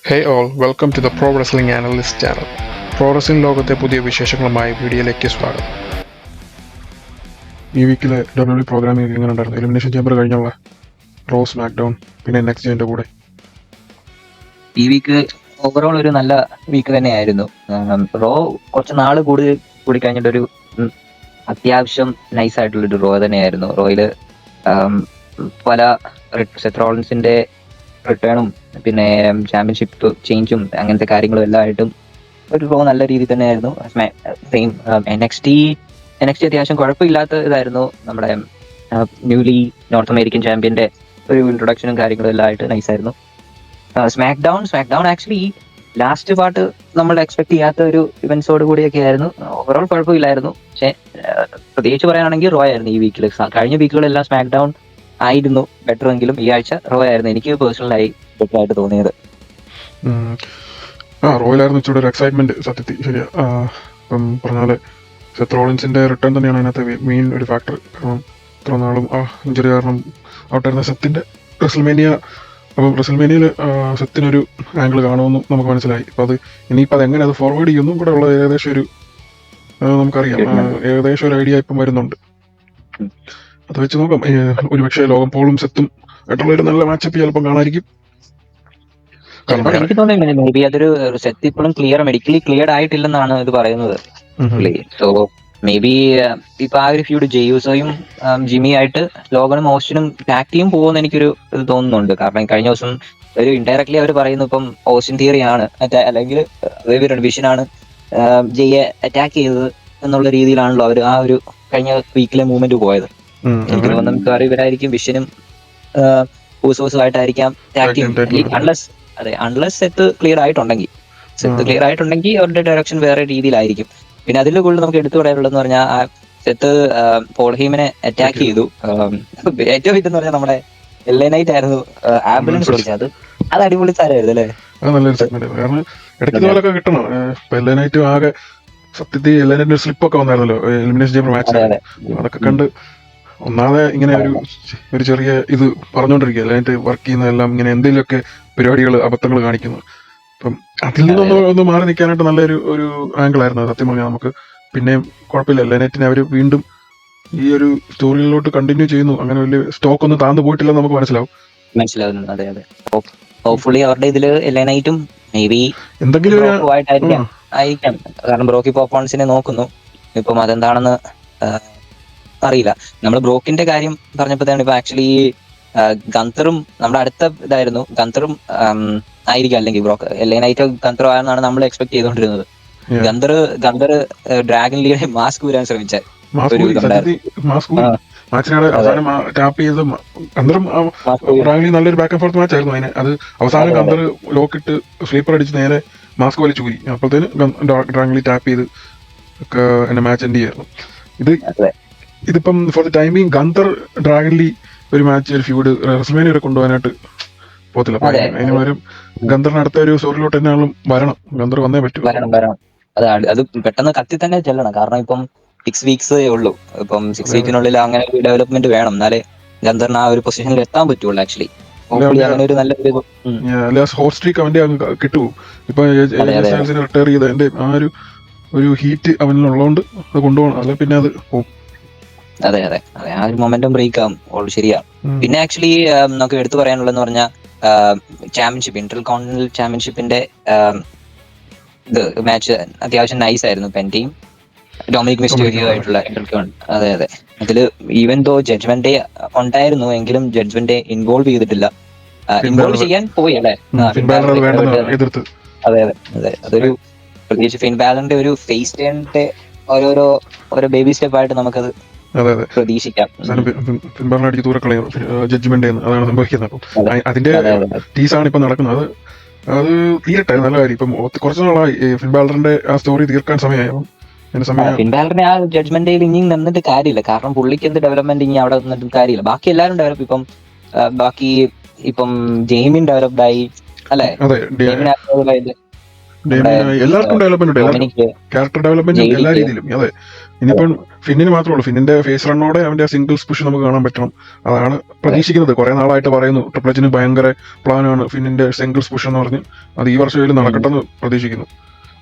Hey all, welcome to the Pro Wrestling Analyst channel. Pro wrestling ലോകത്തെ പുതിയ വിശേഷങ്ങളുമായി വീഡിയോയിലേക്ക് സ്വാഗതം. ഈ വീക്കിലെ ഡബ്ല്യു പ്രോഗ്രാമിംഗ് എങ്ങനെ ഉണ്ടായിരുന്നു? എലിമിനേഷൻ ചേമ്പർ കഴിഞ്ഞുള്ള റോ, സ്മാക്ക് ഡൗൺ, പിന്നെ നെക്സ്റ്റ് ജെന്റെ കൂടെ ഈ വീക്ക് ഓവറോൾ ഒരു നല്ല വീക്ക് തന്നെയായിരുന്നു. റോ കുറച്ച് നാൾ കൂടി കഴിഞ്ഞിട്ടൊരു അത്യാവശ്യം നൈസ് ആയിട്ടുള്ളൊരു റോ തന്നെയായിരുന്നു. റോയില് പല സെത്ത് റോളിൻസിന്റെ റിട്ടേണും പിന്നെ ചാമ്പ്യൻഷിപ്പ് ചേഞ്ചും അങ്ങനത്തെ കാര്യങ്ങളും എല്ലാം ആയിട്ടും ഒരു റോ നല്ല രീതിയിൽ തന്നെയായിരുന്നു. സെയിം NXT അത്യാവശ്യം കുഴപ്പമില്ലാത്ത ഇതായിരുന്നു. നമ്മുടെ ന്യൂലി നോർത്ത് അമേരിക്കൻ ചാമ്പ്യന്റെ ഒരു ഇൻട്രൊഡക്ഷനും കാര്യങ്ങളും എല്ലാം ആയിട്ട് നൈസായിരുന്നു. SmackDown actually last part നമ്മൾ എക്സ്പെക്ട് ചെയ്യാത്ത ഒരു ഇവന്റ്സോട് കൂടിയൊക്കെ ആയിരുന്നു. ഓവറോൾ കുഴപ്പമില്ലായിരുന്നു. പക്ഷെ പ്രത്യേകിച്ച് പറയുകയാണെങ്കിൽ റോ ആയിരുന്നു ഈ വീക്കിൽ. കഴിഞ്ഞ വീക്കുകളെല്ലാം സ്മാക്ക് ഡൗൺ ആയിരുന്നു ബെറ്റർ എങ്കിലും ഈ ആഴ്ച റോ ആയിരുന്നു എനിക്ക് പേഴ്സണലായി ബെറ്റർ ആയിട്ട് തോന്നിയത്. റോയിലായിരുന്നു ഇച്ചിരി ഒരു എക്സൈറ്റ്മെന്റ് സത്യത്തിൽ. ശരിയാ, ഇപ്പം പറഞ്ഞാല് സെത്ത് റോളിൻസിന്റെ റിട്ടേൺ തന്നെയാണ് അതിനകത്ത് മെയിൻ ഒരു ഫാക്ടർ. കാരണം ഇത്ര നാളും ഇഞ്ചുറി കാരണം ഔട്ടായിരുന്ന സെത്തിന്റെ അപ്പം റെസൽമേനിയയിൽ സെത്തിനൊരു ആംഗിൾ കാണുമെന്നും നമുക്ക് മനസ്സിലായി. അപ്പം അത് ഇനിയിപ്പോൾ അതെങ്ങനെ അത് ഫോർവേഡ് ചെയ്യുന്നു കൂടെ ഉള്ള ഏകദേശം ഒരു നമുക്കറിയാം. ഏകദേശം ഒരു ഐഡിയ ഇപ്പം വരുന്നുണ്ട്. അത് വെച്ച് നോക്കാം. ഒരുപക്ഷെ ലോകം പോളും സെത്തും ആയിട്ടുള്ള ഒരു നല്ല മാച്ചപ്പ് ചിലപ്പം കാണാതിരിക്കും. എനിക്ക് തോന്നുന്നു മേ ബി അതൊരു സെത്ത് ഇപ്പോഴും മെഡിക്കലി ക്ലിയർഡ് ആയിട്ടില്ലെന്നാണ് ഇത് പറയുന്നത്. സോ മേ ബി ഇപ്പൊ ആ ഒരു ഫ്യൂഡ് ജെയ്യൂസോയും ജിമ്മി ആയിട്ട് ലോഗനും ഓസ്റ്റിനും ടാഗ് ടീം പോകുമെന്ന് എനിക്കൊരു ഇത് തോന്നുന്നുണ്ട്. കാരണം കഴിഞ്ഞ ദിവസം ഒരു ഇൻഡയറക്ട്ലി അവർ പറയുന്നു ഇപ്പം ഓസ്റ്റിൻ തിയറി ആണ് അല്ലെങ്കിൽ വിഷനാണ് ജെയ്യെ അറ്റാക്ക് ചെയ്തത് എന്നുള്ള രീതിയിലാണല്ലോ അവർ ആ ഒരു കഴിഞ്ഞ വീക്കിലെ മൂവ്മെന്റ് പോയത്. എനിക്ക് തോന്നുന്നു മിക്കവാറും ഇവരായിരിക്കും വിഷനും ഊസോസുമായിട്ടായിരിക്കാം tag team unless Seth clear ആയിട്ടുണ്ടെങ്കിൽ അവരുടെ ഡയറക്ഷൻ വേറെ രീതിയിലായിരിക്കും. പിന്നെ അതിൽ കൂടുതൽ നമുക്ക് എടുത്തു പറയാനുള്ളതെന്ന് പറഞ്ഞാൽ സെത്ത് പോൾ ഹീമനെ അറ്റാക്ക് ചെയ്തു. ഏറ്റവും ഇതെന്ന് പറഞ്ഞാൽ നമ്മുടെ LA നൈറ്റ് ആയിരുന്നു ആംബുലൻസ് വിളിച്ചത്. അത് അടിപൊളി സാരമായിരുന്നു അല്ലേ? അത് നല്ലൊരു സെഗ്മെന്റ്. കാരണം ഇടയ്ക്ക് ഇതുപോലൊക്കെ കിട്ടണം. LA നൈറ്റ് ആകെ സത്യത്തിൽ LA നൈറ്റ് സ്ലിപ്പ് ഒക്കെ വന്നായിരുന്നല്ലോ എലിമിനേഷൻ ചേമ്പർ മാച്ച്. അതൊക്കെ കണ്ട് ഒന്നാമതെ ഇങ്ങനെ ഒരു ചെറിയ ഇത് പറഞ്ഞുകൊണ്ടിരിക്കുക. LA വർക്ക് ചെയ്യുന്നതെല്ലാം ഇങ്ങനെ എന്തെങ്കിലുമൊക്കെ പരിപാടികൾ അബദ്ധങ്ങൾ കാണിക്കുന്നു. അപ്പം അതിൽ നിന്നൊന്ന് മാറി നിൽക്കാനായിട്ട് നല്ലൊരു ആംഗിൾ ആയിരുന്നു സത്യം പറഞ്ഞാൽ. നമുക്ക് പിന്നെയും കുഴപ്പമില്ല, LA നൈറ്റിനെ അവർ വീണ്ടും ഈ ഒരു സ്റ്റോറിയിലോട്ട് കണ്ടിന്യൂ ചെയ്യുന്നു. അങ്ങനെ വലിയ സ്റ്റോക്ക് ഒന്നും താന്നു പോയിട്ടില്ലെന്ന് നമുക്ക് മനസ്സിലാവുന്നു. അതെ ഹോപ്പ്ഫുള്ളി അവരുടെ ഇതില് LA നൈറ്റും മേ ബി എന്തെങ്കിലും ആയിരിക്കാം. കാരണം ബ്രോക്കി പോപ്പോൺസിനെ നോക്കുന്നു. ഇപ്പം അതെന്താണെന്ന് അറിയില്ല. നമ്മൾ ബ്രോക്കിന്റെ കാര്യം പറഞ്ഞപ്പോഴത്തേണ് ഇപ്പൊ ആക്ച്വലി ഗന്തറും നമ്മുടെ അടുത്ത ഇതായിരുന്നു. ഗന്തറും ആയിരിക്കും അല്ലെങ്കിൽ ബ്രോക്ക് LA നൈറ്റോ ഗന്തറോ ആണെന്നാണ് നമ്മൾ എക്സ്പെക്ട് ചെയ്തുകൊണ്ടിരുന്നത്. ഗന്തർ ഡ്രാഗൺ ലീയുടെ മാസ്ക് ഊരാൻ ശ്രമിച്ച നല്ലൊരു ബാക്ക് ആൻഡ് ഫോർത്ത് മാച്ച് ആയിരുന്നു. അതിന് അത് അവസാനം ഗന്തർ ലോക്കിട്ട് സ്ലീപ്പർ അടിച്ച് നേരെ മാസ്ക് വലിച്ചു ഊരി. അപ്പോഴത്തേന് ഡ്രാഗൺലി ടാപ്പ് ചെയ്ത് എന്നെ മാച്ച് എൻഡ് ചെയ്യായിരുന്നു. ഇതിപ്പം ഫോർ ദ ടൈമിങ് ഗന്തർ ഡ്രാഗൺലി ഒരു മാച്ച് ഒരു ഫ്യൂഡ് റെസ്ൽമേനിയ വരെ കൊണ്ടുപോകാനായിട്ട് പോകത്തില്ല. അതിന് പകരം ഗന്തറിന് അടുത്ത ഒരു സ്റ്റോറിലോട്ട് തന്നെ വരണം. ഗന്തർ വന്നേ പറ്റൂ. അത് പെട്ടെന്ന് കത്തി തന്നെ ചെല്ലണം. കാരണം ഇപ്പം 6 വീക്സ് ഉള്ളൂ. ഇപ്പം 6 വീക്കിനുള്ളിൽ അങ്ങനെ ഒരു ഡെവലപ്മെന്റ് വേണം. എന്നാലേ ഗന്തറിന് ആ ഒരു പൊസിഷനിൽ എത്താൻ പറ്റുള്ളൂ. ആക്ച്വലി അങ്ങനെ ഒരു നല്ല ഹോട്ട് സ്ട്രീക്ക് അവന്റെ കിട്ടുമോ? ഇപ്പൊ റിട്ടയർ ചെയ്ത എന്റെ ആ ഒരു ഹീറ്റ് അവനുള്ളതുകൊണ്ട് അത് കൊണ്ടുപോകണം. അല്ലെ പിന്നെ അത് പോകും. അതെ ആ ഒരു മൊമെന്റം ബ്രേക്ക് ആവും. ശരിയാണ്. പിന്നെ ആക്ച്വലി നമുക്ക് എടുത്തു പറയാനുള്ളതെന്ന് പറഞ്ഞാൽ ചാമ്പ്യൻഷിപ്പ് ഇന്റർ കോണ്ടിനെന്റൽ ചാമ്പ്യൻഷിപ്പിന്റെ ഇത് മാച്ച് അത്യാവശ്യം നൈസ് ആയിരുന്നു. പെന്റയും ഡൊമിനിക് മിസ്റ്റീരിയോ ആയിട്ടുള്ള അതെ അതില് ഈവൻ ദോ ജഡ്ജ്മെന്റ് ഡേ ഉണ്ടായിരുന്നു എങ്കിലും ജഡ്ജ്മെന്റ് ഡേ ഇൻവോൾവ് ചെയ്തിട്ടില്ല. ഇൻവോൾവ് ചെയ്യാൻ പോയി അല്ലേ? അതെ അതൊരു പ്രത്യേകിച്ച് ഫിൻ ബാലറിന്റെ ഒരു ഫേസ് ടേണിന്റെ ഓരോ ബേബി സ്റ്റെപ്പ് ആയിട്ട് നമുക്കത് പ്രതീക്ഷിക്കാം. ജഡ്ജ്മെന്റ് അതാണ് സംഭവിക്കുന്നത്. അപ്പം അതിന്റെ ടീസാണ് ഇപ്പൊ നടക്കുന്നത്. അത് തീരട്ടെ, നല്ല കാര്യം. ഇപ്പം കുറച്ചു നാളായി ഫിൻ ബാലറിന്റെ ആ സ്റ്റോറി തീർക്കാൻ സമയമായി. ഫിൻ ബാലറിന്റെ ആ ജഡ്ജ്മെന്റ് ഡേയിൽ ഇനി നിന്നിട്ട് കാര്യമില്ല. കാരണം പുള്ളിക്ക് എന്ത് ഡെവലപ്മെന്റ് ഇനി അവിടെ നിന്നിട്ട് കാര്യമില്ല. ബാക്കി എല്ലാവരും ഡെവലപ്പ് ഇപ്പം ജെയിമിൻ ഡെവലപ്ഡ് ആയി അല്ലെ? എല്ലാവർക്കും ഡെവലപ്മെന്റ് ഉണ്ട്. ക്യാരക്ടർ ഡെവലപ്മെന്റ് എല്ലാ രീതിയിലും. അതെ, ഇനിയിപ്പം ഫിന്നിന് മാത്രമേ ഉള്ളൂ. ഫിന്നിന്റെ ഫേസ് റണ്ണോടെ അവന്റെ സിംഗിൾസ് പുഷ് നമുക്ക് കാണാൻ പറ്റണം. അതാണ് പ്രതീക്ഷിക്കുന്നത്. കുറെ നാളായിട്ട് പറയുന്നു ട്രിപ്പിൾ എച്ചിന് ഭയങ്കര പ്ലാനാണ് ഫിന്നിന്റെ സിംഗിൾസ് പുഷ് എന്ന് പറഞ്ഞ്. അത് ഈ വർഷം നടക്കട്ടെന്ന് പ്രതീക്ഷിക്കുന്നു.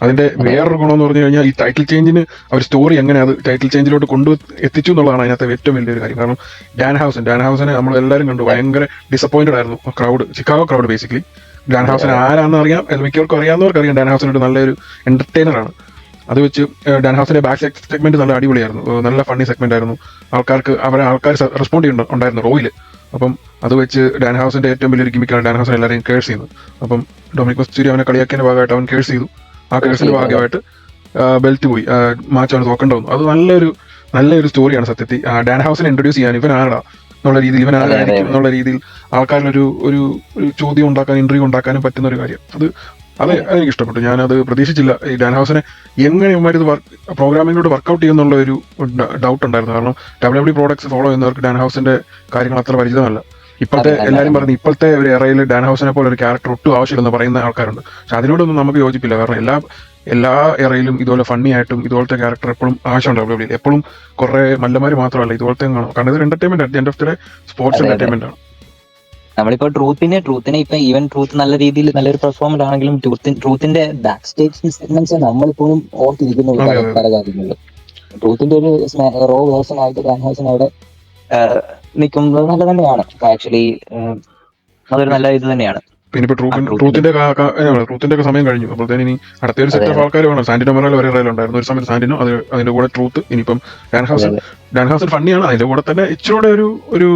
അതിന്റെ വേറൊരു ഗുണം എന്ന് പറഞ്ഞു കഴിഞ്ഞാൽ ഈ ടൈറ്റിൽ ചേഞ്ചിന് അവർ സ്റ്റോറി എങ്ങനെ അത് ടൈറ്റിൽ ചേഞ്ചിലോട്ട് എത്തിച്ചു എന്നുള്ളതാണ് അതിനകത്ത് ഏറ്റവും വലിയൊരു കാര്യം. കാരണം ഡാൻ ഹൗസിനെ നമ്മൾ എല്ലാവരും കണ്ടു ഭയങ്കര ഡിസപ്പോയിന്റഡ് ആയിരുന്നു ക്രൗഡ്, ചിക്കാഗോ ക്രൗഡ് ബേസിക്കലി. ഡാൻ ഹൗസിനെ ആരാണെന്ന് അറിയാം, മിക്കവർക്കും അറിയാവുന്നവർക്ക് അറിയാം. ഡാൻ ഹൗസിന് ഒരു നല്ലൊരു എന്റർടൈനറാണ്. അത് വെച്ച് ഡാൻ ഹൗസിന്റെ ബാക്ക് സെഗ്മെന്റ് നല്ല അടിപൊളിയായിരുന്നു, നല്ല ഫണ്ണി സെഗ്മെന്റ് ആയിരുന്നു. ആൾക്കാർ റെസ്പോണ്ട് ഉണ്ടായിരുന്നു റോയില്. അപ്പം അത് വെച്ച് ഡാൻ ഹൗസിന്റെ ഏറ്റവും വലിയൊരു ഗിമിക്കാണ് ഡാൻ ഹൗസിനെ എല്ലാവരെയും കേഴ്സ് ചെയ്യുന്നത്. അപ്പം ഡൊമിനിക് മിസ്റ്റീരിയോ അവനെ കളിയാക്കിയതിന്റെ ഭാഗമായിട്ട് അവൻ കേഴ്സ് ചെയ്തു. ആ കേഴ്സിന്റെ ഭാഗമായിട്ട് ബെൽറ്റ് പോയി, മാച്ച് അവന് തോക്കേണ്ട വന്നു. അത് നല്ലൊരു സ്റ്റോറിയാണ് സത്യത്തിൽ. ഡാൻ ഹൗസിനെ ഇൻട്രൊഡ്യൂസ് ചെയ്യാൻ ഇവൻ ആരാ എന്നുള്ള രീതിയിൽ, ഇവൻ ആരായിരിക്കും എന്നുള്ള രീതിയിൽ ആൾക്കാരിലൊരു ഒരു ചോദ്യം ഉണ്ടാക്കാൻ, ഇന്റർവ്യൂ ഉണ്ടാക്കാനും പറ്റുന്ന ഒരു കാര്യം. അത് എനിക്ക് ഇഷ്ടപ്പെട്ടു. ഞാനത് പ്രതീക്ഷിച്ചില്ല. ഈ ഡാൻ ഹൗസിനെ എങ്ങനെ ഇവന്മാർ ഇത് പ്രോഗ്രാമിങ്ങിലൂടെ വർക്ക്ഔട്ട് ചെയ്യുന്നുള്ള ഒരു ഡൗട്ട് ഉണ്ടായിരുന്നു. കാരണം WWE പ്രോഡക്ട്സ് ഫോളോ ചെയ്യുന്നവർക്ക് ഡാൻ ഹൗസിന്റെ കാര്യങ്ങൾ അത്ര പരിചിതമല്ല. എല്ലാവരും പറഞ്ഞു ഇപ്പോഴത്തെ ഒരു എറയിൽ ഡാൻ ഹൗസിനെ പോലെ ഒരു ക്യാരക്ടർ ഒട്ടും ആവശ്യമില്ലെന്ന് പറയുന്ന ആൾക്കാരുണ്ട്. പക്ഷെ അതിനോടൊന്നും നമുക്ക് യോജിപ്പില്ല. കാരണം എല്ലാ എറയിലും ഇതുപോലെ ഫണ്ണി ആയിട്ടും ഇതുപോലത്തെ ക്യാരക്ടർ എപ്പോഴും ആവശ്യമുണ്ട് WWE. എപ്പോഴും കുറെ മല്ലന്മാര് മാത്രമല്ല, ഇതുപോലത്തെ കാണും. കാരണം ഇതൊരു എന്റർടൈൻമെന്റ് ആണ്, end of the day sports entertainment ആണ്. നമ്മളിപ്പോ ട്രൂത്തിനെ ഇപ്പൊ ഈവൻ ട്രൂത്ത് നല്ല രീതിയിൽ നല്ലൊരു പെർഫോമൻസ് ആണെങ്കിലും ട്രൂത്തിന്റെ ബാക്ക് സ്റ്റേജ് സെഗ്മെന്റ്സ് നമ്മളിപ്പോഴും ഓർത്തിരിക്കുന്നു പല കാര്യങ്ങളിലും. ട്രൂത്തിന്റെ ഒരു റോ വേർഷൻ ആയിട്ട് ഡാൻ ഹൗസിന് അവിടെ നിൽക്കുന്നത് നല്ല തന്നെയാണ്. ആക്ച്വലി അതൊരു നല്ല ഇത് തന്നെയാണ്. പിന്നെ ഇപ്പൊ ട്രൂത്തിന്റെ ഒക്കെ സമയം കഴിഞ്ഞു. അപ്പോഴത്തേന് ഇനി അടുത്തൊരു സെറ്റ് ഓഫ് ആൾക്കാർ വേണം. സാന്റിനോ മൊറാൽ ഒരേ റയിലുണ്ടായിരുന്നു ഒരു സമയത്ത്, സാന്റിനോ, അതിന്റെ കൂടെ ട്രൂത്ത്. ഇനിയിപ്പം ഡാൻ ഹൗസൻ ഫണ്ണിയാണ്, അതിന്റെ കൂടെ തന്നെ ഇച്ചിരൂടെ ഒരു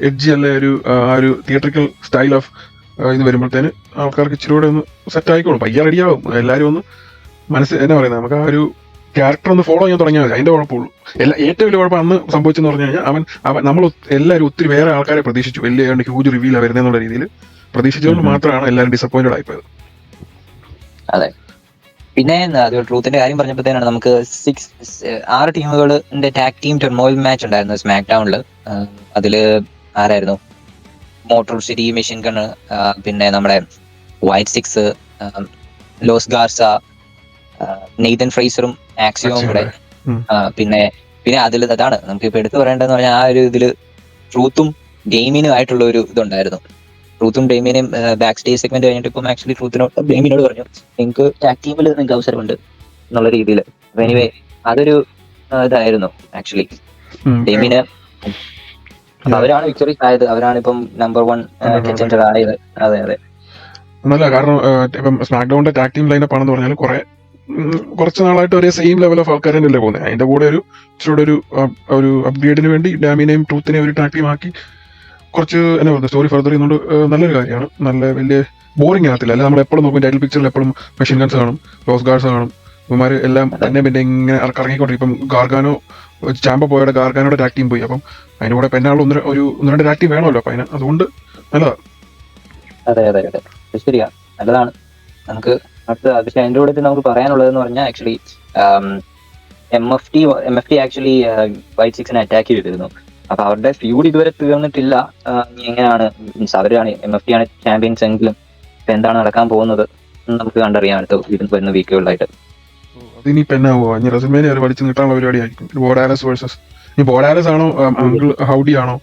എഡ്ജി അല്ലെ ആ ഒരു തിയേറ്ററിക്കൽ സ്റ്റൈൽ ഓഫ് ഇത് വരുമ്പോഴത്തേന് ആൾക്കാർക്ക് ഇച്ചിരൂടെ ഒന്ന് സെറ്റ് ആയിക്കോളും, പയ്യ റെഡിയാവും. എല്ലാവരും ഒന്ന് എന്നാ പറയുന്നത്, നമുക്ക് ആ ഒരു ക്യാരക്ടർ ഒന്ന് ഫോളോ ചെയ്യാൻ തുടങ്ങിയാൽ മതി. അതിന്റെ കുഴപ്പമുള്ളൂ. ഏറ്റവും വലിയ കുഴപ്പം അന്ന് സംഭവിച്ചെന്ന് പറഞ്ഞു കഴിഞ്ഞാൽ നമ്മൾ എല്ലാവരും ഒത്തിരി വേറെ ആൾക്കാരെ പ്രതീക്ഷിച്ചു. വലിയ ഹ്യൂജ് റിവീലാണ് വരുന്നതെന്നുള്ള രീതിയിൽ പ്രതീക്ഷിച്ചുകൊണ്ട് മാത്രമാണ് എല്ലാവരും ഡിസപ്പോയിന്റഡ് ആയിപ്പോയത്. അതെ. പിന്നെ ട്രൂത്തിന്റെ കാര്യം പറഞ്ഞപ്പോഴത്തേനാണ് നമുക്ക് 6 ടീമുകളുടെ ടാഗ് ടീം ടെർമോയിൽ മാച്ച് ഉണ്ടായിരുന്നു സ്മാക്ക് ഡൗണില്. അതില് ആരായിരുന്നു? മോട്ടോർ സിറ്റി, മെഷീൻ ഗണ്ണ്, പിന്നെ നമ്മുടെ white six, loss Garza, Nathan ഫ്രൈസറും ആക്സിയോവും കൂടെ. പിന്നെ അതിൽ അതാണ് നമുക്ക് ഇപ്പൊ എടുത്തു പറയേണ്ടതെന്ന് പറഞ്ഞാൽ ആ ഒരു ഇതില് ട്രൂത്തും ഡെയ്മിനും ആയിട്ടുള്ള ഒരു ഇതുണ്ടായിരുന്നു. ട്രൂത്തും ഡെയ്മിനെയും ബാക്ക് സ്റ്റേജ് സെഗ്മെന്റ് കഴിഞ്ഞിട്ട് ഇപ്പം ആക്ച്വലി ഡെയ്മിനോട് പറഞ്ഞു നിങ്ങൾക്ക് ടാഗ് ടീമിൽ നിങ്ങൾക്ക് അവസരമുണ്ട് എന്നുള്ള രീതിയിൽ. എനിവേ അതൊരു ഇതായിരുന്നു ആക്ച്വലി ഡെയ്മിന്. അപ്പൊ അവരാണ് വിക്ടറി ആയത്, അവരാണ് ഇപ്പം നമ്പർ 1 കണ്ടൻഡർ ആയത്. അതെ ഒന്നല്ല, കാരണം ഇപ്പം സ്മാക്ക് ഡൗണിന്റെ ടാഗ് ടീം ലൈനപ്പ് ആണെന്ന് പറഞ്ഞാൽ കുറച്ച് നാളായിട്ട് ഒരേ സെയിം ലെവൽ ഓഫ് ആൾക്കാർ തന്നെയല്ലേ പോകുന്നത്. അതിന്റെ കൂടെ ഇച്ചിരി ഒരു അപ്ഗ്രേഡിന് വേണ്ടി ഡാമിനെയും ട്രൂത്തിനെയും ഒരു ടാഗ് ടീം ആക്കി കുറച്ച് എന്നാ പറയുക സ്റ്റോറി ഫർദർ ചെയ്യുന്നത് നല്ലൊരു കാര്യമാണ്. നല്ല വലിയ ബോറിംഗ് ആകത്തില്ല. അല്ല നമ്മൾ എപ്പോഴും നോക്കും ടൈറ്റിൽ പിക്ചറിൽ എപ്പോഴും മെഷീൻ ഗൺസ് കാണും, ലോസ് ഗാർഡ്സ് കാണും, ഇവന്മാർ എല്ലാം പിന്നെ ഇങ്ങനെ ഇറങ്ങിക്കൊണ്ടിരിക്കും. ഇപ്പം ഗാർഗാനോ ചാമ്പ പോയുടെ ഗാർഗാനോടെ ടാഗ് ടീം പോയി. അപ്പം അതിന്റെ കൂടെ പെന്നാളും ഒന്ന് രണ്ട് ടാഗ് ടീം വേണമല്ലോ. അപ്പൊ അതുകൊണ്ട് നല്ലതാണ്. അതെ ശരിയാ, നല്ലതാണ്. നമുക്ക് പക്ഷെ അതിന്റെ കൂടെ നമുക്ക് പറയാനുള്ളതെന്ന് പറഞ്ഞാൽ ആക്ച്വലി MFT ആക്ച്വലി വൈറ്റ് സിക്സിനെ അറ്റാക്ക് ചെയ്തിരുന്നു. അപ്പൊ അവരുടെ ഫ്യൂഡ് ഇതുവരെ തീർന്നിട്ടില്ല. എങ്ങനെയാണ് മീൻസ് അവരാണ് MFT ആണ് ചാമ്പ്യൻസ് എങ്കിലും എന്താണ് നടക്കാൻ പോകുന്നത് നമുക്ക് കണ്ടറിയാം അടുത്ത വരുന്ന വീക്കുകളിലായിട്ട്. അതിനിപ്പോ എന്നാവോ ഇനി റെസ്ൽമേനിയ അവർ പഠിച്ചു കിട്ടാനുള്ള പരിപാടിയായിരിക്കും. ബോഡാലസ് വേഴ്സസ് ഇനി ബോഡാലസ് ആണോ അങ്കിൾ ഹൗഡി ആണോ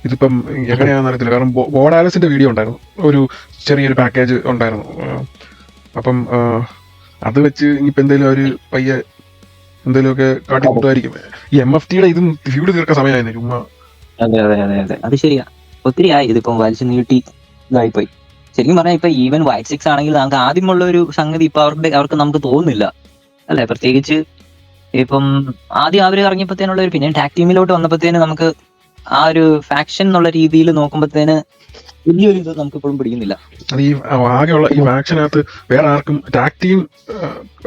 ഇതിപ്പം എങ്ങനെയാണെന്ന് അറിയത്തില്ല. കാരണം ബോഡാലസിന്റെ വീഡിയോ ഉണ്ടായിരുന്നു, ഒരു ചെറിയൊരു പാക്കേജ് ഉണ്ടായിരുന്നു. അപ്പം അത് വെച്ച് ഇനിയിപ്പോ എന്തെങ്കിലും പയ്യെ എന്തെങ്കിലുമൊക്കെ കാട്ടിക്കൂട്ടുമായിരിക്കും. ഈ MFTയുടെ ഇതും ഫ്യൂഡ് തീർക്കാൻ സമയമായിരുന്നു ചുമ്മാ. അതെ അത് ശരിയാ, ഒത്തിരി ആയി ഇതിപ്പം വലിച്ചു നീട്ടി ഇതായിപ്പോയി. ശരിക്കും പറഞ്ഞാൽ ഇപ്പൊ ഈവൻ വൈറ്റ് സിക്സ് ആണെങ്കിൽ നമുക്ക് ആദ്യമുള്ള ഒരു സംഗതി ഇപ്പൊ അവർക്ക് നമുക്ക് തോന്നുന്നില്ല അല്ലെ. പ്രത്യേകിച്ച് ഇപ്പം ആദ്യം അവർ ഇറങ്ങിയപ്പോഴത്തേനുള്ള ഒരു പിന്നെ ടാഗ് ടീമിലോട്ട് വന്നപ്പോഴത്തേന് നമുക്ക് ആ ഒരു ഫാക്ഷൻ എന്നുള്ള രീതിയിൽ നോക്കുമ്പോഴത്തേന് വലിയൊരു ഇത് നമുക്ക് ഇപ്പോഴും പിടിക്കുന്നില്ല. അത് ഈ ആകെയുള്ള ഈ ഫാക്ഷനകത്ത് വേറെ ആർക്കും ടാഗ് ടീം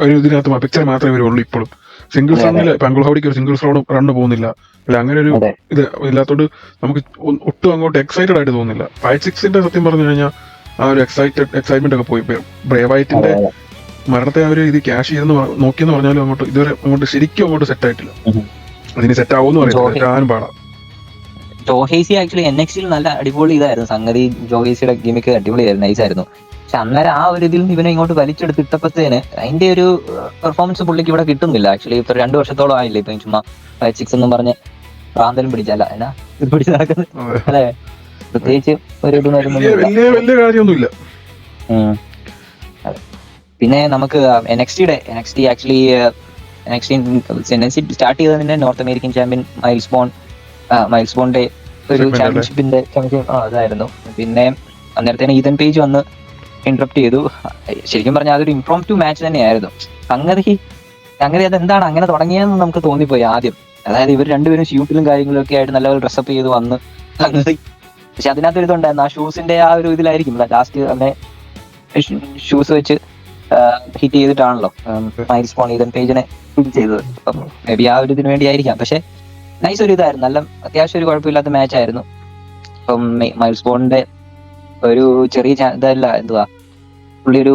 ഒരു ഇതിനകത്ത് പിക്ചർ മാത്രമേ വരുള്ളൂ ഇപ്പോഴും. സിംഗിൾസ് റണ്ണില് അങ്കിൾ ഹൗഡിക്ക് ഒരു സിംഗിൾസ് റണ്ണ് പോകുന്നില്ല. അല്ല അങ്ങനെ ഒരു ഇത് ഇല്ലാത്തോണ്ട് നമുക്ക് ഒട്ടും അങ്ങോട്ട് എക്സൈറ്റഡ് ആയിട്ട് തോന്നുന്നില്ല. വൈറ്റ് സിക്സിന്റെ സത്യം പറഞ്ഞു കഴിഞ്ഞാൽ ആ ഒരു എക്സൈറ്റ്മെന്റ് ഒക്കെ പോയി. ബ്രേ വൈറ്റിന്റെ മരണത്തെ അവർ ഇത് ക്യാഷ് ചെയ്തെന്ന് നോക്കിയെന്ന് പറഞ്ഞാലും അങ്ങോട്ട് ശരിക്കും അങ്ങോട്ട് സെറ്റ് ആയിട്ടില്ല. അതിന് സെറ്റ് ആവുമെന്ന് പറയാൻ പാടാം. ജോഹേസി ആക്ച്വലി NXTയിൽ നല്ല അടിപൊളി ഇതായിരുന്നു സംഗതി. ജോഹേസിയുടെ ഗിമിക്ക് അടിപൊളിയായിരുന്നു, നൈസായിരുന്നു. പക്ഷെ അന്നേരം ആ ഒരു ഇതിൽ നിന്ന് ഇവനെ ഇങ്ങോട്ട് വലിച്ചെടുത്തിട്ടപ്പത്തേന് അതിന്റെ ഒരു പെർഫോമൻസ് പുള്ളിക്ക് ഇവിടെ കിട്ടുന്നില്ല. ആക്ച്വലി ഇപ്പൊ 2 വർഷത്തോളം ആയില്ലേ ഇപ്പൊ ചുമ്മാ 5-6 എന്നും പറഞ്ഞ് പ്രാന്തലും പിടിച്ചല്ല എന്നാ പിടിച്ച് നടക്കുന്നത് അല്ലെ. പ്രത്യേകിച്ച് ഒരു ഇതൊന്നും വരുന്നില്ല. വലിയ കാര്യമൊന്നുമില്ല. പിന്നെ നമുക്ക് NXT ആക്ച്വലി സ്റ്റാർട്ട് ചെയ്തതിന്റെ നോർത്ത് അമേരിക്കൻ ചാമ്പ്യൻ മൈൽസ് ബോണിന്റെ ഒരു ചാമ്പ്യൻഷിപ്പിന്റെ അതായിരുന്നു. പിന്നെ അന്നേരത്തേന് ഈതൻ പേജ് വന്ന് ഇന്ററപ്റ്റ് ചെയ്തു. ശരിക്കും പറഞ്ഞാൽ അതൊരു ഇംപ്രോംപ്റ്റു മാച്ച് തന്നെയായിരുന്നു. സംഗതി അതെന്താണ് അങ്ങനെ തുടങ്ങിയെന്ന് നമുക്ക് തോന്നിപ്പോയി ആദ്യം. അതായത് ഇവർ രണ്ടുപേരും ഷൂട്ടിലും കാര്യങ്ങളും ഒക്കെ ആയിട്ട് നല്ല ഡ്രസ്സപ്പ് ചെയ്ത് വന്ന് സംഗതി. പക്ഷെ അതിനകത്തൊരു ഇതുണ്ടായിരുന്നു, ആ ഷൂസിന്റെ ആ ഒരു ഇതിലായിരിക്കും ലാസ്റ്റ് അവനെ ഷൂസ് വെച്ച് ഹിറ്റ് ചെയ്തിട്ടാണല്ലോ മൈൽസ് ബോൺ ഈതൻ പേജിനെ ഹിറ്റ് ചെയ്തത്. അപ്പം മേ ബി ആ ഒരു ഇതിന് വേണ്ടിയായിരിക്കാം. പക്ഷെ നൈസ് ഒരു ഇതായിരുന്നു, നല്ല അത്യാവശ്യം ഒരു കുഴപ്പമില്ലാത്ത മാച്ച് ആയിരുന്നു. ഇപ്പം മൈൽസ് ബോണിന്റെ ഒരു ചെറിയ ഇതല്ല എന്തുവാ, പുള്ളി ഒരു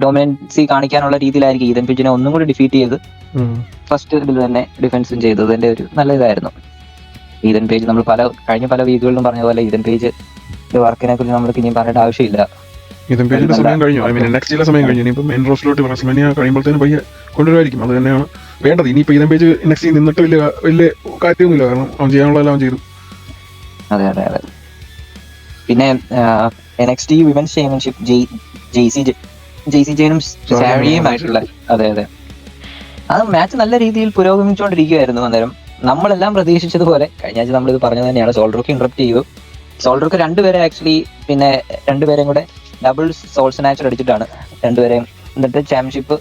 ഡൊമിനൻസി കാണിക്കാനുള്ള രീതിയിലായിരിക്കും ഈതൻ പേജിനെ ഒന്നും കൂടി ഡിഫീറ്റ് ചെയ്ത് ഫസ്റ്റ് ഇതിൽ തന്നെ ഡിഫൻസും ചെയ്തത്. അതിന്റെ ഒരു നല്ല ഇതായിരുന്നു. ഈതൻ പേജ് നമ്മൾ കഴിഞ്ഞ പല വീക്കുകളിലും പറഞ്ഞ പോലെ ഈതൻ പേജ് വർക്കിനെ കുറിച്ച് നമ്മൾക്ക് ഇനിയും പറയേണ്ട ആവശ്യമില്ല. ഈതൻ പേജിന്റെ സമയം കഴിഞ്ഞു, NXTയിലെ സമയം കഴിഞ്ഞു. ഇനിയിപ്പം മെയിൻ റോസ്റ്റിലോട്ട് WrestleMania കഴിയുമ്പോഴത്തേനും പയ്യെ കൊണ്ടുവരുമായിരിക്കും. അത് തന്നെയാണ് വേണ്ടത്. ഇനിയിപ്പോ ഈതൻ പേജ് NXT നിന്നിട്ട് വലിയ കാര്യമൊന്നുമില്ല, കാരണം അവൻ ചെയ്യാനുള്ളതെല്ലാം അവൻ ചെയ്തു. അതെ അതെ അതെ. പിന്നെ NXT വിമൻസ് ചാമ്പ്യൻഷിപ്പ് ജെയ്സി ജെയിനും സാരിയും ആയിട്ടുള്ള അതെ ആ മാച്ച് നല്ല രീതിയിൽ പുരോഗമിച്ചുകൊണ്ടിരിക്കുകയായിരുന്നു. അന്നേരം നമ്മളെല്ലാം പ്രതീക്ഷിച്ചതുപോലെ കഴിഞ്ഞ ആഴ്ച നമ്മളിത് പറഞ്ഞത് തന്നെയാണ്. സോൾഡർക്ക് ഇന്ററപ്റ്റ് ചെയ്തു. സോൾഡർക്ക് രണ്ടുപേരെ ആക്ച്വലി പിന്നെ രണ്ടുപേരെയും കൂടെ ഡബിൾ സോൾ സ്നാച്ചർ അടിച്ചിട്ടാണ് രണ്ടുപേരെയും എന്നിട്ട് ചാമ്പ്യൻഷിപ്പ്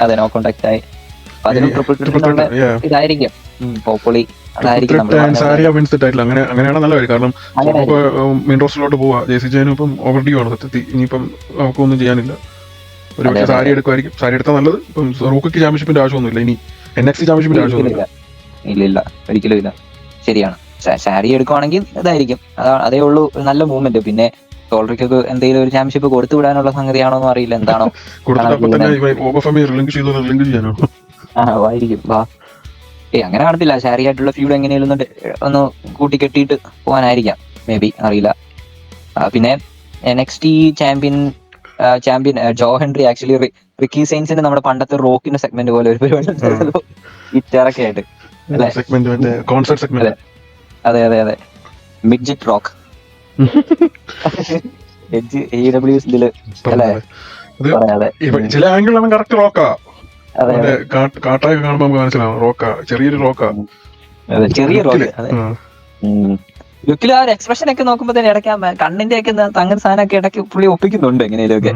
അതെ നോ കോണ്ടാക്ട് ആയി. അതിന് ഇതായിരിക്കും ഹോപ്പ്ഫുള്ളി അങ്ങനെയാണ് നല്ല കാര്യം. കാരണം മെയിൻ റോസ്റ്റിലോട്ട് പോവാ. ജെയ്സി ജെയിനും ഇപ്പം ഓവർ ഡ്യൂ ആണ് സത്യത്തിൽ. ഇനിയിപ്പം അവക്കൊന്നും ചെയ്യാനില്ല. ഒരു പക്ഷേ സാരി എടുക്കുമായിരിക്കും. സാരി എടുത്താൽ നല്ലത്. ഇപ്പം റോക്കിക്ക് ചാമ്പ്യൻഷിപ്പിന്റെ ആവശ്യമൊന്നുമില്ല. ഇനി NXT ചാമ്പ്യൻഷിപ്പിന്റെ ആവശ്യമൊന്നുമില്ല. ഇല്ല ഒരിക്കലും ഇല്ല. ശരിയാണ്. സാരി എടുക്കുവാണെങ്കിൽ ഇതായിരിക്കും, അതേ ഉള്ളൂ നല്ല മൂവ്മെന്റ്. പിന്നെ സോൾഡറിക്കൊക്കെ എന്തെങ്കിലും ഒരു ചാമ്പ്യൻഷിപ്പ് കൊടുത്തു വിടാനുള്ള സംഗതിയാണോ എന്ന് അറിയില്ല. എന്താണോ ആയിരിക്കും. അങ്ങനെ കാണത്തില്ല. ശാരീരികമായിട്ടുള്ള ഫ്യൂഡ് എങ്ങനെയും ഒന്ന് കൂട്ടി കെട്ടിയിട്ട് പോകാനായിരിക്കാം മേ ബി, അറിയില്ല. പിന്നെ NXT ചാമ്പ്യൻ ജോ ഹെൻറി ആക്ച്വലി റിക്കി സെയിൻസിന്റെ നമ്മുടെ പണ്ടത്തെ റോക്കിന്റെ സെഗ്മെന്റ് പോലെ ഒരു പരിപാടി ഇറ്ററൊക്കെ ആയിട്ട് അതെ അതെ അതെ മിഡ്ജറ്റ് റോക്ക് ചില ആംഗിൾ അവൻ കറക്റ്റ് റോക്കാ. കാട്ടായൊക്കെ കാണുമ്പോ നമുക്ക് മനസ്സിലാവും റോക്കാ, ചെറിയൊരു റോക്കാ, ചെറിയ റോക്ക്. ലുക്കിൽ ആ ഒരു എക്സ്പ്രഷൻ ഒക്കെ നോക്കുമ്പോ തന്നെ ഇടയ്ക്ക് കണ്ണിന്റെ ഒക്കെ അങ്ങനെ സാധനമൊക്കെ ഇടയ്ക്ക് പുള്ളി ഒപ്പിക്കുന്നുണ്ട് എങ്ങനെയൊക്കെ.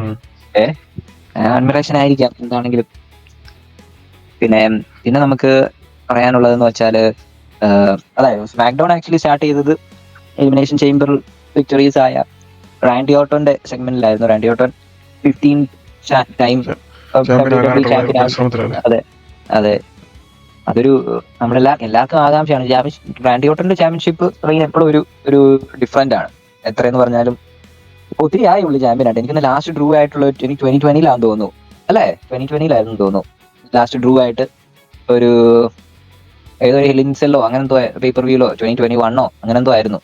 അഡ്മിറേഷൻ ആയിരിക്കാം എന്താണെങ്കിലും. പിന്നെ നമുക്ക് പറയാനുള്ളതെന്ന് വെച്ചാല് അതായത് സ്മാക്ഡൗൺ ആക്ച്വലി സ്റ്റാർട്ട് ചെയ്തത് എലിമിനേഷൻ ചേംബർ വിക്ടറീസ് ആയ റാൻഡി ഓർട്ടന്റെ സെഗ്മെന്റിലായിരുന്നു. റാൻഡി ഓർട്ടൻ 15 ടൈം അതെ അതെ. അതൊരു എല്ലാവർക്കും ആകാംക്ഷയാണ്. റാൻഡി ഓർട്ടന്റെ ചാമ്പ്യൻഷിപ്പ് എപ്പോഴും ഒരു ഡിഫറന്റ് ആണ്. എത്രയെന്ന് പറഞ്ഞാലും ഒത്തിരി ആയി ഉള്ളു ചാമ്പ്യനായിട്ട്. എനിക്കൊന്ന് ലാസ്റ്റ് ഡ്രൂ ആയിട്ടുള്ള 2020-ലാണെന്ന് തോന്നുന്നു, അല്ലേ? 2020-ലായിരുന്നു തോന്നുന്നു ലാസ്റ്റ് ഡ്രൂ ആയിട്ട്. ഒരു ഏതൊരു ഹിലിൻസെല്ലോ അങ്ങനെ എന്തോ പേപ്പർ വ്യൂലോ 2021 അങ്ങനെ എന്തോ ആയിരുന്നു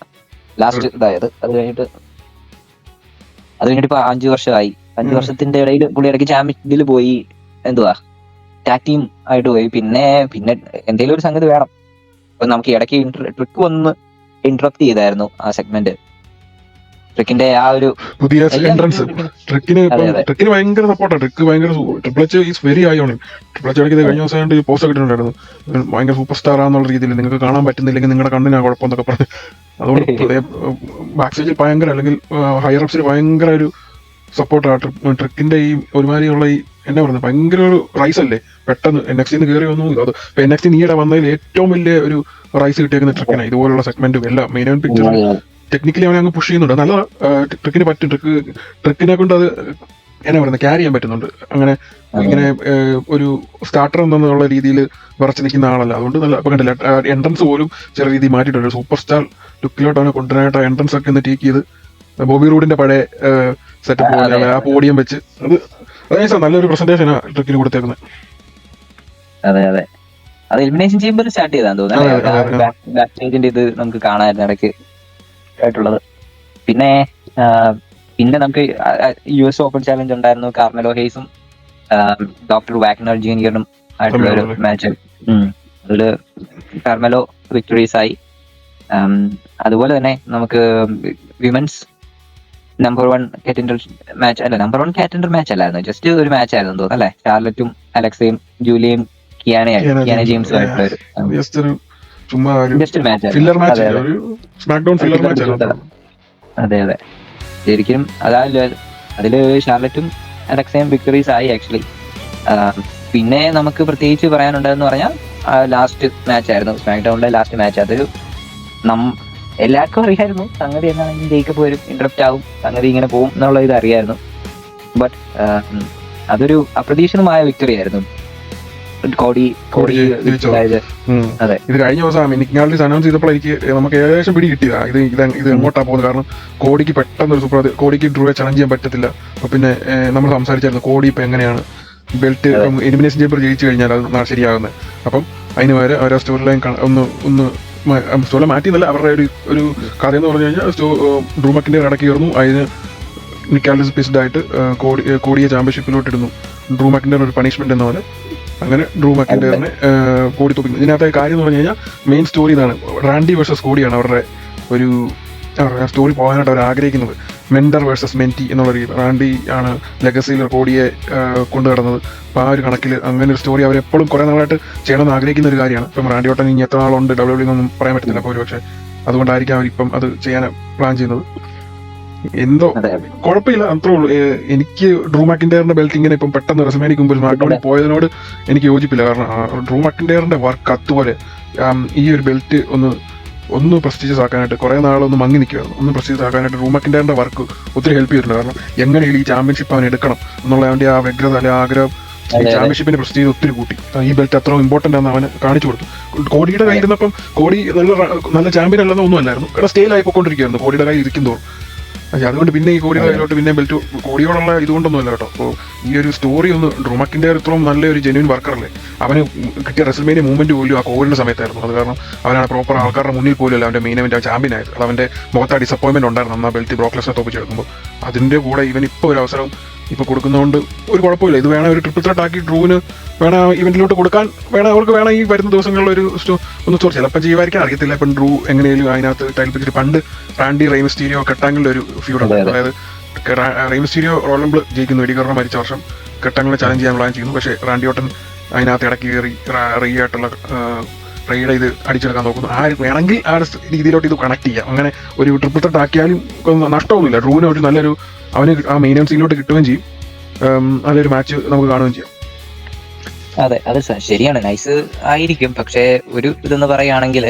ലാസ്റ്റ് ഇതായത്. അത് കഴിഞ്ഞിട്ട് ഇപ്പൊ 5 വർഷമായി. 5 വർഷത്തിന്റെ ഇടയിൽ പുള്ളി ഇടയ്ക്ക് ചാമ്പ്യൻഷിപ്പിൽ പോയി, എന്തുവാ ടാഗ് ടീം ആയിട്ട് പോയി. പിന്നെ എന്തെങ്കിലും ഒരു സംഗതി വേണം. അപ്പൊ നമുക്ക് ഇടയ്ക്ക് ട്രിക്ക് ഒന്ന് ഇന്ററപ്റ്റ് ചെയ്തായിരുന്നു ആ സെഗ്മെന്റ്. ട്രിക്കിന്റെ ആ ഒരു പുതിയ എൻട്രൻസ് ട്രിക്കിന് ഭയങ്കര സപ്പോർട്ടാണ്. ട്രിക്ക് ഭയങ്കര triple H is very high on. Triple H ഇടയ്ക്ക് കഴിഞ്ഞ ദിവസം പോസ്റ്റ് കിട്ടുന്നുണ്ടായിരുന്നു, ഭയങ്കര സൂപ്പർ സ്റ്റാർ ആന്നുള്ള രീതിയിൽ. നിങ്ങൾക്ക് കാണാൻ പറ്റുന്നില്ലെങ്കിൽ നിങ്ങളുടെ കണ്ണിനാ കുഴപ്പമെന്നൊക്കെ പറഞ്ഞു. അതുകൊണ്ട് ബാക്ക് സ്റ്റേജിൽ ഭയങ്കര, അല്ലെങ്കിൽ ഹയർ അപ്സിൽ ഭയങ്കര ഒരു സപ്പോർട്ടാണ് ട്രിക്കിന്റെ. ഈ ഒരുമാതിരിയുള്ള ഈ എന്നാ പറയുന്നത്, ഭയങ്കര ഒരു റൈസ് അല്ലേ പെട്ടെന്ന് NXT കയറി വന്നു. അത് NXT നീടെ വന്നതിൽ ഏറ്റവും വലിയ ഒരു റൈസ് കിട്ടിയേക്കുന്ന ട്രിക്കിനാണ്. ഇതുപോലുള്ള സെഗ്മെന്റും എല്ലാം മെയിൻ ആൻഡ് പിക്ചർ ടെക്നിക്കലി അവനെ അങ്ങ് പുഷ് ചെയ്യുന്നുണ്ട്. നല്ല ട്രിക്കിന് പറ്റും. ട്രിക്കിനെ കൊണ്ട് അത് എന്നാ പറയുന്നത് ക്യാരി ചെയ്യാൻ പറ്റുന്നുണ്ട്. അങ്ങനെ ഇങ്ങനെ ഒരു സ്റ്റാർട്ടർ എന്നുള്ള രീതിയിൽ വിറച്ച് നിൽക്കുന്ന ആളല്ല. അതുകൊണ്ട് നല്ല ഇപ്പൊ കണ്ടില്ല, എൻട്രൻസ് പോലും ചെറിയ രീതിയിൽ മാറ്റിയിട്ടുണ്ട്. സൂപ്പർ സ്റ്റാർ ലുക്കിലോട്ട് അവനെ കൊണ്ടുവരാനായിട്ട് എൻട്രൻസ് ഒക്കെ ഒന്ന് ടേക്ക് ചെയ്ത് ബോബി റൂഡിന്റെ പഴയ സെറ്റപ്പ് പോലെ ആ പോഡിയം വെച്ച് അത് നല്ലൊരു പ്രസന്റേഷനാ ട്രിക്കിന് കൊടുത്തേക്കുന്നത്. അതെ അതെ. അത് എലിമിനേഷൻ ചേംബർ സ്റ്റാർട്ട് ചെയ്താന്ന് തോന്നുന്നു. ബാക്ക് സ്റ്റേജിന്റെ ഇത് നമുക്ക് കാണാമായിരുന്നു ഇടയ്ക്ക് ആയിട്ടുള്ളത്. പിന്നെ പിന്നെ നമുക്ക് US ഓപ്പൺ ചാലഞ്ച് ഉണ്ടായിരുന്നു, കാർമെലോ ഹെയ്സും ഡോക്ടർ വാഗ്നർ ജൂനിയറും ആയിട്ടുള്ള ഒരു തമ്മിലുള്ളതല്ലേ? മാച്ച്. അതില് കാർമെലോ വിക്ടറീസ് ആയി. അതുപോലെ തന്നെ നമുക്ക് വിമൻസ് നമ്പർ 1 കാറ്റൻഡർ മാച്ച് അല്ല, നമ്പർ 1 കാറ്റൻഡർ മാച്ച് അല്ലായിരുന്നു, ജസ്റ്റ് ഒരു മാച്ച് ആയിരുന്നു തോന്നുന്നു അല്ലെ. ഷാർലറ്റും അലക്സയും ജൂലിയയും കിയാന ജെയിംസും ആയിട്ടുള്ള ഒരു ജസ്റ്റ് ഒരു ചുമ്മാ ഒരു ജസ്റ്റ് ഒരു മാച്ച് ഫില്ലർ ആയിരുന്നു. മാച്ച്, അതെ അതെ ഒരു സ്മാക്ഡൗൺ ഫില്ലർ മാച്ച് ആയിരുന്നു. അതെ അതെ, ശരിക്കും അതില് ഷാർലറ്റും അലക്സയും വിക്ടറീസ് ആയി ആക്ച്വലി. പിന്നെ നമുക്ക് പ്രത്യേകിച്ച് പറയാനുണ്ടെന്ന് പറഞ്ഞാൽ ലാസ്റ്റ് മാച്ച് ആയിരുന്നു, സ്മാക്ക് ഡൗണിലെ ലാസ്റ്റ് മാച്ച്. അതൊരു എല്ലാവർക്കും അറിയായിരുന്നു സംഗതി എന്താണെങ്കിലും ജയിക്കപ്പ് വരും, ഇന്ററപ്റ്റ് ആവും, സംഗതി ഇങ്ങനെ പോകും എന്നുള്ള ഇത് അറിയായിരുന്നു. ബട്ട് അതൊരു അപ്രതീക്ഷിതമായ വിക്ടറി ആയിരുന്നു. കോടി അതെ, ഇത് കഴിഞ്ഞ ദിവസം നിക്നാൾഡിസ് അനൗൺസ് ചെയ്തപ്പോൾ നമുക്ക് ഏകദേശം പിടി കിട്ടിയതാ ഇത് എങ്ങോട്ടാ പോകുന്നത്. കാരണം കോടിക്ക് പെട്ടെന്ന് ഒരു സൂപ്പർ, കോടിക്ക് ഡ്രൂയെ ചലഞ്ച് ചെയ്യാൻ പറ്റത്തില്ല. അപ്പൊ പിന്നെ നമ്മൾ സംസാരിച്ചായിരുന്നു കോടി ഇപ്പൊ എങ്ങനെയാണ് ബെൽറ്റ് എലിമിനേഷൻ ചേമ്പർ ജയിച്ചു കഴിഞ്ഞാൽ അത് ശരിയാകുന്നത്. അപ്പം അതിന് വരെ അവരെ സ്റ്റോറി ലൈൻ സ്റ്റോറി മാറ്റിയെന്നല്ല, അവരുടെ ഒരു കഥ എന്ന് പറഞ്ഞു കഴിഞ്ഞാൽ ഡ്രൂ മക്കിന്റെ ഇടയ്ക്ക് കയറുന്നു, അതിന് നിക്കാൾഡിസ് പിസ്ഡായിട്ട് കോടിയെ ചാമ്പ്യൻഷിപ്പിലോട്ട് ഇടുന്നു. ഡ്രൂ മക്കിന്റെ ഒരു പണിഷ്മെന്റ് എന്ന പോലെ അങ്ങനെ ഡ്രൂ മക്കിന്ററിനെ കോടി തോപ്പിക്കുന്നു. ഇതിനകത്തെ കാര്യം എന്ന് പറഞ്ഞു കഴിഞ്ഞാൽ മെയിൻ സ്റ്റോറി ഇതാണ്, റാൻഡി വേഴ്സസ് കോടിയാണ് അവരുടെ ഒരു സ്റ്റോറി പോകാനായിട്ട് അവർ ആഗ്രഹിക്കുന്നത്. മെന്റർ വേഴ്സസ് മെന്റി എന്നുള്ള രീതി. റാൻഡി ആണ് ലെഗസിയിൽ കോടിയെ കൊണ്ടു നടന്നത്. അപ്പോൾ ആ ഒരു കണക്കിൽ അങ്ങനെ ഒരു സ്റ്റോറി അവരെപ്പോഴും കുറെ നാളായിട്ട് ചെയ്യണമെന്ന് ആഗ്രഹിക്കുന്ന ഒരു കാര്യമാണ്. ഇപ്പം റാൻഡി ഓട്ടൻ ഇനി എത്ര നാളുണ്ട് WWE എന്നൊന്നും പറയാൻ പറ്റത്തില്ല. അപ്പോൾ ഒരു പക്ഷേ അതുകൊണ്ടായിരിക്കും അവരിപ്പം അത് ചെയ്യാൻ പ്ലാൻ ചെയ്യുന്നത്. എന്തോ കുഴപ്പമില്ല, അത്രേ ഉള്ളൂ. എനിക്ക് ഡ്രൂ മാക്കിൻഡയറിന്റെ ബെൽറ്റ് ഇങ്ങനെ ഇപ്പം പെട്ടെന്ന് റെസ്മേനിക്ക് മുമ്പ് സ്മാക്ഡൗണിൽ പോയതിനോട് എനിക്ക് യോജിപ്പില്ല. കാരണം ഡ്രൂ മാക്കിൻഡയറിന്റെ വർക്ക് അതുപോലെ ഈ ഒരു ബെൽറ്റ് ഒന്ന് പ്രസ്റ്റീജിയസ് ആക്കാനായിട്ട് കുറെ നാളൊന്ന് മങ്ങി നിൽക്കുമായിരുന്നു. ഒന്ന് പ്രസ്റ്റീജിയസ് ആക്കാനായിട്ട് ഡ്രൂ മാക്കിൻഡയറിന്റെ വർക്ക് ഒത്തിരി ഹെൽപ്പ് ചെയ്തിട്ടുണ്ട്. കാരണം എങ്ങനെയാണ് ഈ ചാമ്പ്യൻഷിപ്പ് അവൻ എടുക്കണം എന്നുള്ള അവന്റെ ആ വ്യഗ്രത അല്ലെ ആഗ്രഹം ഈ ചാമ്പ്യൻഷിപ്പിന്റെ പ്രസ്റ്റീജ് ഒത്തിരി കൂട്ടി. ഈ ബെൽറ്റ് അത്ര ഇമ്പോർട്ടന്റ് ആണെന്ന് അവന് കാണിച്ചു കൊടുത്തു. കോടിയുടെ കയ്യിൽ ഇരുന്നപ്പം കോടി നല്ല ചാമ്പ്യൻ അല്ലെന്ന് ഒന്നും അല്ലായിരുന്നു, കാരണം സ്റ്റേലായി പോയിക്കൊണ്ടിരിക്കുകയായിരുന്നു കോടിയുടെ കയ്യിൽ ഇരിക്കുന്തോറും. അതുകൊണ്ട് പിന്നെ ഈ കോടിയുടെ കയ്യിലോട്ട് പിന്നെ ബെൽറ്റ് കോടിയോടുള്ള ഇതുകൊണ്ടൊന്നുമല്ല കേട്ടോ. അപ്പോൾ ഈ ഒരു സ്റ്റോറി ഒന്ന് ഡ്രൂ മാക്കിൻഡയർ ഇത്രയും നല്ലൊരു ജെന്യൂൻ വർക്കറല്ലേ, അവന് കിട്ടിയ റെസൽമേനിയ മൂവ്മെന്റ് പോലും ആ കോവിഡിന്റെ സമയത്തായിരുന്നു. അത് കാരണം അവനാണ് പ്രോപ്പർ ആൾക്കാരുടെ മുന്നിൽ പോലും അല്ല അവന്റെ മെയിൻ ഇവന്റ് ചാമ്പ്യൻ ആയത്. അത് അവന്റെ മുഖത്ത് ഡിസപ്പോയിന്റ്മെന്റ് ഉണ്ടായിരുന്നു ആ ബെൽറ്റ് ബ്രോക്ക് ലെസ്നർ തോപ്പിച്ചെടുക്കുമ്പോൾ. അതിന്റെ കൂടെ ഇവൻ ഇപ്പോൾ ഒരു അവസരം ഇപ്പൊ കൊടുക്കുന്നതുകൊണ്ട് ഒരു കുഴപ്പമില്ല. ഇത് വേണം ഒരു ട്രിപ്പിൾ ത്രെട്ട് ആക്കി ഡ്രൂവിന് വേണം ഇവന്റിലോട്ട് കൊടുക്കാൻ, അവർക്ക് വേണം ഈ വരുന്ന ദിവസങ്ങളിൽ ഒന്ന് സ്റ്റോറി ചിലപ്പോൾ ചെയ്യുമായിരിക്കാൻ അറിയത്തില്ല. ഇപ്പം ഡ്രൂ എങ്ങനെയും അതിനകത്ത് ടൈൽ പിടിച്ചിട്ട് പണ്ട് റാൻഡി റെയ്മിസ്റ്റീരിയോ കെട്ടാങ്കിളിന്റെ ഒരു ഫ്യൂഡ് ഉണ്ട്. അതായത് റെയ്മിസ്റ്റീരിയോ റോയൽ റംബിൾ ജയിക്കുന്നു, എഡിഗറിനെ മരിച്ച വർഷം കെട്ടാങ്കിളെ ചലഞ്ച് ചെയ്യാൻ പ്ലാൻ ചെയ്യുന്നു. പക്ഷേ റാൻഡി ഓട്ടൻ അതിനകത്ത് ഇടയ്ക്ക് കയറി റെയ്യായിട്ടുള്ള റെയ്ഡ് ഇത് അടിച്ചെടുക്കാൻ നോക്കുന്നു. വേണമെങ്കിൽ ആ രീതിയിലോട്ട് ഇത് കണക്ട് ചെയ്യാം. അങ്ങനെ ഒരു ട്രിപ്പിൾ ത്രെട്ട് ആക്കിയാലും നഷ്ടമൊന്നുമില്ല. ഡ്രൂവിന് ഒരു നല്ലൊരു അവന് ആ മെയിൻ എംസിയിലോട്ട് കിട്ടുകയും ചെയ്യും, നല്ലൊരു മാച്ച് നമുക്ക് കാണുകയും ചെയ്യാം. അതെ, അത് ശരിയാണ്, നൈസ് ആയിരിക്കും. പക്ഷെ ഒരു ഇതെന്ന് പറയുകയാണെങ്കിൽ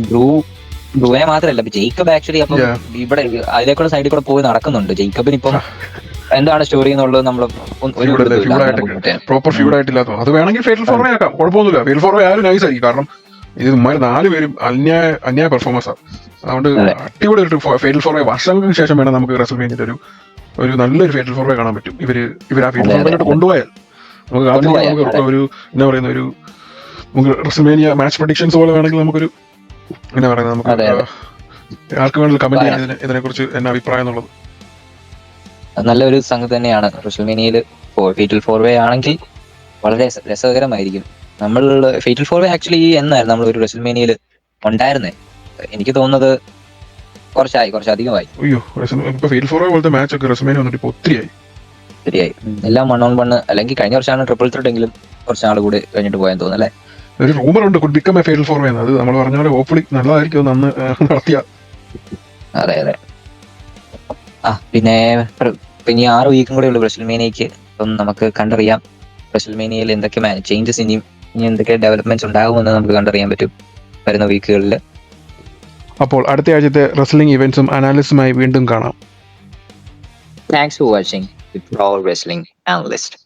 ഡ്രൂവിനെ മാത്രമല്ല, ജെയ്ക്കബ് ആക്ച്വലി അപ്പം ഇവിടെ അതിലേക്കുള്ള സൈഡിൽ കൂടെ പോയി നടക്കുന്നുണ്ട്. ജെയ്ക്കബിന് ഇപ്പം എന്താണ് സ്റ്റോറി എന്നുള്ളത് നമ്മൾ പ്രോപ്പർ ഫ്യൂഡ് ആയിട്ടില്ലാത്ത അത് വേണമെങ്കിൽ ഫേറ്റൽ ഫോർവേ ആക്കാം, കുഴപ്പമൊന്നുമില്ല. ഫേറ്റൽ ഫോർവേ ആയാലും നൈസ് ആയിരിക്കും. കാരണം ഇത് ഉമ്മാര് 4 പേരും അന്യായ പെർഫോമൻസാണ്. അതുകൊണ്ട് അടിപൊളി ഒരു ഫേറ്റൽ ഫോർവേ വർഷങ്ങൾക്ക് ശേഷം വേണം നമുക്ക് റെസൽമേനിയയിൽ ഒരു നല്ലൊരു ഫേറ്റൽ ഫോർവേ കാണാൻ പറ്റും. ഇവർ ആ ഫേറ്റൽ ഫോർവേയിലോട്ട് കൊണ്ടുപോയാൽ നമുക്ക് ഒരു എന്താ പറയുന്ന ഒരു റെസൽമേനിയ മാച്ച് പ്രഡിക്ഷൻസ് പോലെ വേണമെങ്കിൽ നമുക്കൊരു എന്താ പറയുന്നത് നമുക്ക് ആർക്ക് വേണമെങ്കിലും കമന്റ് ചെയ്യാൻ ഇതിനെ കുറിച്ച് എന്നാ അഭിപ്രായം എന്നുള്ളത്. നല്ലൊരു സംഗതി തന്നെയാണ്. റെസൽമേനിയയിൽ ഫേറ്റൽ ഫോർവേ ആണെങ്കിൽ വളരെ രസകരമായിരിക്കും. നമ്മൾ ഫേറ്റൽ ഫോർവേ ആക്ച്വലി എന്നായിരുന്നു നമ്മൾ ഒരു റെസൽമേനിയയിൽ ഉണ്ടായിരുന്നേ? എനിക്ക് തോന്നുന്നത് കുറച്ചധികമായി. അയ്യോ, ഇപ്പൊ ഫേറ്റൽ ഫോർവേ പോലത്തെ മാച്ച് ഒക്കെ റെസൽമേനിയ വന്നിട്ട് ഇപ്പൊ ഒത്തിരിയായി. എല്ലാം 1-on-1 അല്ലെങ്കിൽ കഴിഞ്ഞ വർഷമാണ് ട്രിപ്പിൾ ത്രെട്ട് എങ്കിലും കുറച്ച് നാൾ കൂടി കഴിഞ്ഞിട്ട് പോയാൻ തോന്നുന്നു അല്ലേ? ഒരു റൂമർ ഉണ്ട് could become A fatal four way എന്ന്. അത് നമ്മൾ പറഞ്ഞ പോലെ ഹോപ്പ്ഫുള്ളി നല്ലതായിരിക്കും അന്ന് നടത്തിയ. അതെ. പിന്നെ 6 വീക്കും കൂടെ ഉള്ളു റെസൽമേനിയയ്ക്ക്. അപ്പം നമുക്ക് കണ്ടറിയാം റെസൽമേനിയയിൽ എന്തൊക്കെ ചേഞ്ചസ് ഇനി എന്തൊക്കെ ഡെവലപ്മെന്റ്സ് ഉണ്ടാകുമെന്ന് നമുക്ക് കണ്ടറിയാൻ പറ്റും വരുന്ന വീക്കുകളിൽ. അപ്പോൾ അടുത്ത ആഴ്ചത്തെ റെസ്ലിംഗ് ഇവന്റ്സും അനാലിസിസുമായി വീണ്ടും കാണാം. Thanks for watching with pro wrestling analyst.